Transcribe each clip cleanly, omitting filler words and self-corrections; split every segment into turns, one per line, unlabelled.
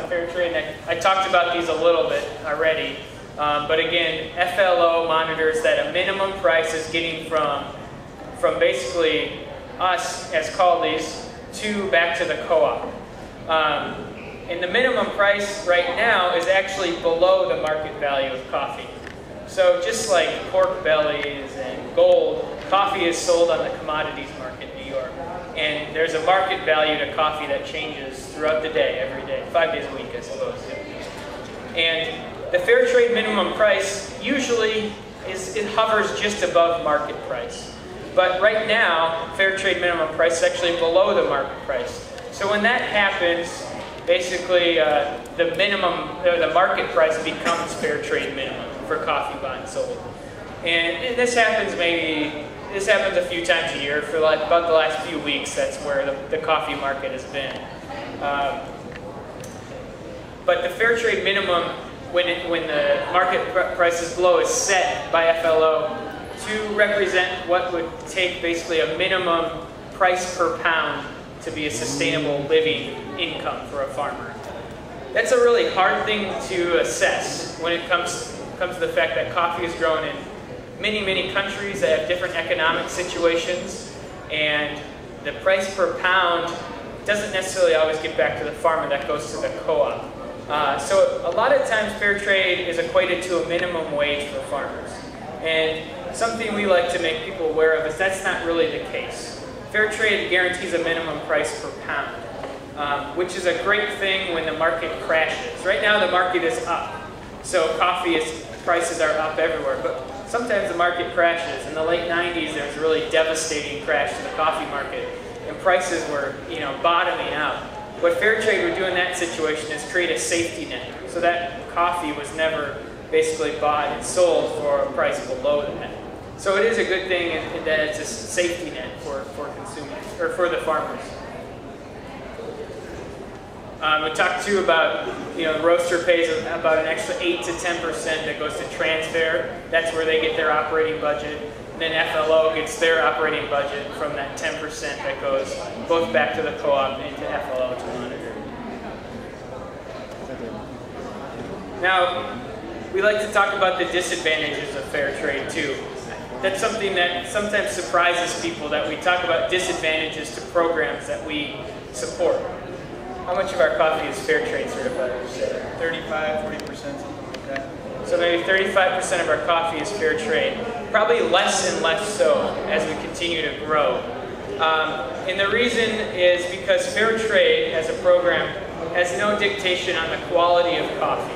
on fair trade, and I talked about these a little bit already. But again, FLO monitors that a minimum price is getting from basically us as Kaldis to back to the co-op. And the minimum price right now is actually below the market value of coffee. So just like pork bellies and gold, coffee is sold on the commodities market in New York. And there's a market value to coffee that changes throughout the day, every day, 5 days a week, I suppose. And the fair trade minimum price usually it hovers just above market price. But right now, fair trade minimum price is actually below the market price. So when that happens, basically the market price becomes fair trade minimum for coffee bought and sold. And this happens a few times a year. For about the last few weeks, that's where the coffee market has been. But the fair trade minimum, when the market price is low, is set by FLO to represent what would take basically a minimum price per pound to be a sustainable living income for a farmer. That's a really hard thing to assess when it comes to the fact that coffee is grown in many countries that have different economic situations, and the price per pound doesn't necessarily always get back to the farmer. That goes to the co-op. So a lot of times fair trade is equated to a minimum wage for farmers. And something we like to make people aware of is that's not really the case. Fair trade guarantees a minimum price per pound, which is a great thing when the market crashes. Right now the market is up, so prices are up everywhere, but sometimes the market crashes. In the late 90s, there was a really devastating crash to the coffee market, and prices were bottoming out. What fair trade would do in that situation is create a safety net, so that coffee was never basically bought and sold for a price below that. So it is a good thing in that it's a safety net for consumers, or for the farmers. We talked too about, the roaster pays about an extra 8 to 10% that goes to transfer. That's where they get their operating budget. And then FLO gets their operating budget from that 10% that goes both back to the co-op and to FLO to monitor. Now, we like to talk about the disadvantages of fair trade too. That's something that sometimes surprises people, that we talk about disadvantages to programs that we support. How much of our coffee is fair trade certified?
35, 40%, something like that.
So maybe 35% of our coffee is fair trade. Probably less and less so as we continue to grow. And the reason is because fair trade as a program has no dictation on the quality of coffee.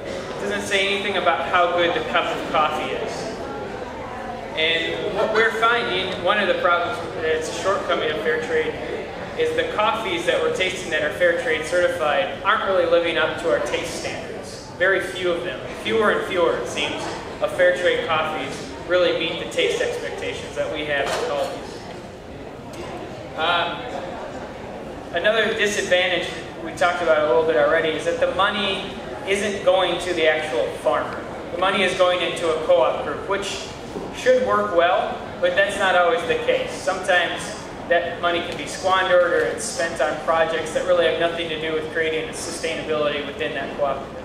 It doesn't say anything about how good the cup of coffee is. And what we're finding, one of the problems that's a shortcoming of fair trade, is the coffees that we're tasting that are fair trade certified aren't really living up to our taste standards. Very few of them, fewer and fewer it seems, of fair trade coffees really meet the taste expectations that we have at Kaldis. Another disadvantage we talked about a little bit already is that the money isn't going to the actual farmer. The money is going into a co-op group, which should work well, but that's not always the case. Sometimes that money can be squandered, or it's spent on projects that really have nothing to do with creating sustainability within that cooperative.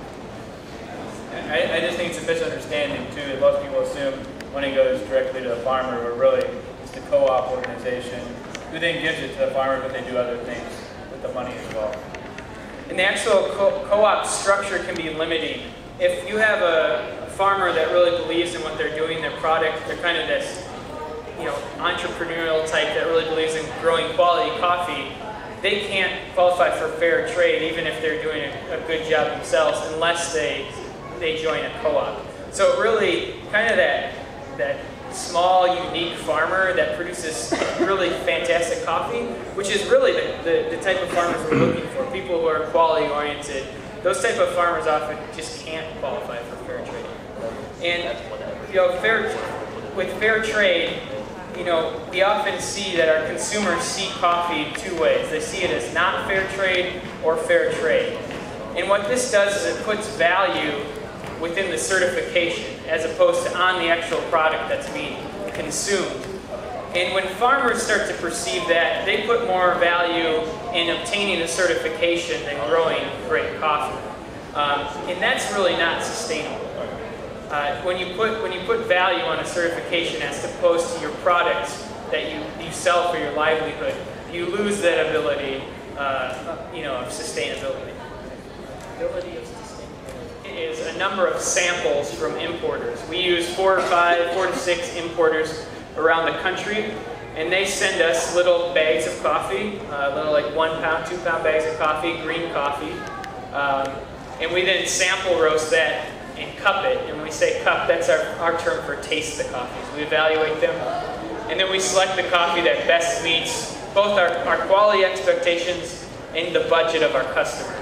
I just think it's a misunderstanding too, that most people assume money goes directly to the farmer, but really it's the co-op organization who then gives it to the farmer, but they do other things with the money as well.
And the actual co-op structure can be limiting. If you have a farmer that really believes in what they're doing, their product, they're kind of this entrepreneurial type that really believes in growing quality coffee, they can't qualify for fair trade even if they're doing a good job themselves unless they join a co-op. So really kind of that small, unique farmer that produces really fantastic coffee, which is really the type of farmers we're looking for, people who are quality oriented. Those type of farmers often just can't qualify for fair trade. And with fair trade, we often see that our consumers see coffee two ways. They see it as not fair trade or fair trade. And what this does is it puts value within the certification as opposed to on the actual product that's being consumed. And when farmers start to perceive that, they put more value in obtaining a certification than growing great coffee. And that's really not sustainable. When you put value on a certification as opposed to your product that you sell for your livelihood, you lose that ability, of sustainability. Is a number of samples from importers. We use 4 to 6 importers around the country, and they send us little bags of coffee, little like 1 pound, 2 pound bags of coffee, green coffee, and we then sample roast that and cup it. And when we say cup, that's our term for taste the coffees. We evaluate them, and then we select the coffee that best meets both our quality expectations and the budget of our customers.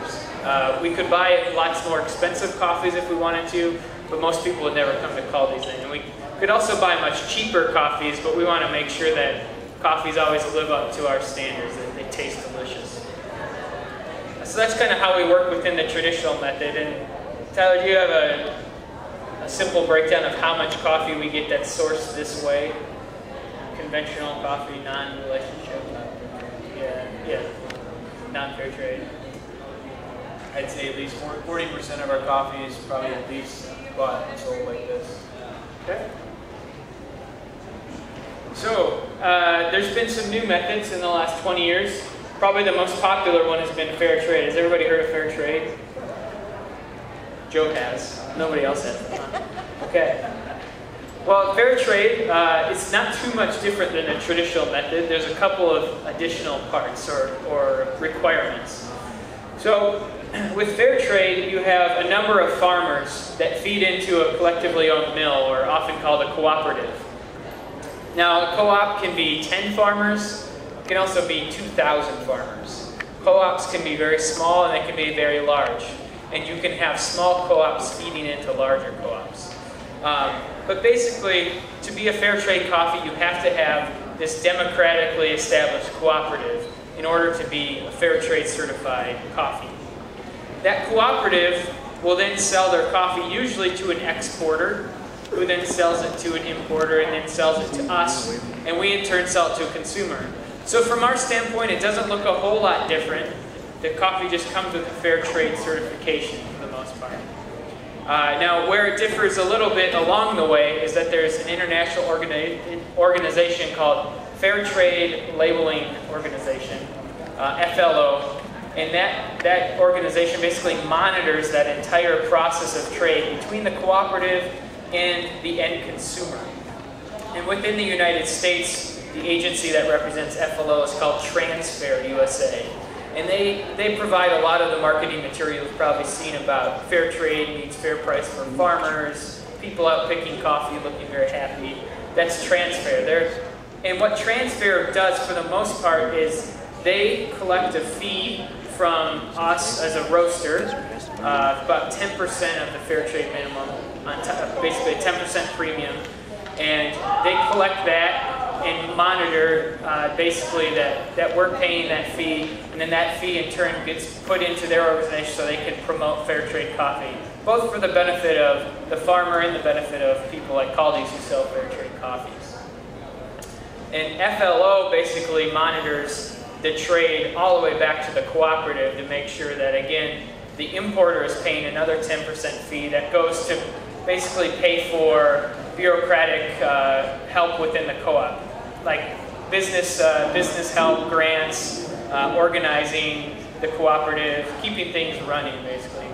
We could buy lots more expensive coffees if we wanted to, but most people would never come to Kaldis. And we could also buy much cheaper coffees, but we want to make sure that coffees always live up to our standards, that they taste delicious. So that's kind of how we work within the traditional method. And Tyler, do you have a simple breakdown of how much coffee we get that's sourced this way? Conventional coffee, non-relationship? Yeah, non-fair trade.
I'd say at least 40% of our coffee is probably at least bought and sold like this.
Okay. So, there's been some new methods in the last 20 years. Probably the most popular one has been fair trade. Has everybody heard of fair trade? Joe has. Nobody else has. Okay. Well, fair trade is not too much different than the traditional method. There's a couple of additional parts or requirements. So, with fair trade, you have a number of farmers that feed into a collectively owned mill, or often called a cooperative. Now, a co-op can be 10 farmers. It can also be 2,000 farmers. Co-ops can be very small and they can be very large. And you can have small co-ops feeding into larger co-ops. But basically, to be a fair trade coffee, you have to have this democratically established cooperative in order to be a fair trade certified coffee. That cooperative will then sell their coffee usually to an exporter, who then sells it to an importer and then sells it to us, and we in turn sell it to a consumer. So from our standpoint, it doesn't look a whole lot different. The coffee just comes with a fair trade certification for the most part. Now, where it differs a little bit along the way is that there's an international organization called Fair Trade Labeling Organization, FLO, and that organization basically monitors that entire process of trade between the cooperative and the end consumer. And within the United States, the agency that represents FLO is called Transfair USA. And they provide a lot of the marketing material you've probably seen about fair trade means fair price for farmers, people out picking coffee looking very happy. That's Transfair. And what Transfair does for the most part is they collect a fee from us as a roaster, about 10% of the fair trade minimum, on top, basically a 10% premium, and they collect that and monitor basically that we're paying that fee, and then that fee in turn gets put into their organization so they can promote fair trade coffee, both for the benefit of the farmer and the benefit of people like Kaldis who sell fair trade coffees. And FLO basically monitors the trade all the way back to the cooperative to make sure that, again, the importer is paying another 10% fee that goes to basically pay for bureaucratic help within the co-op, like business help, grants, organizing the cooperative, keeping things running, basically.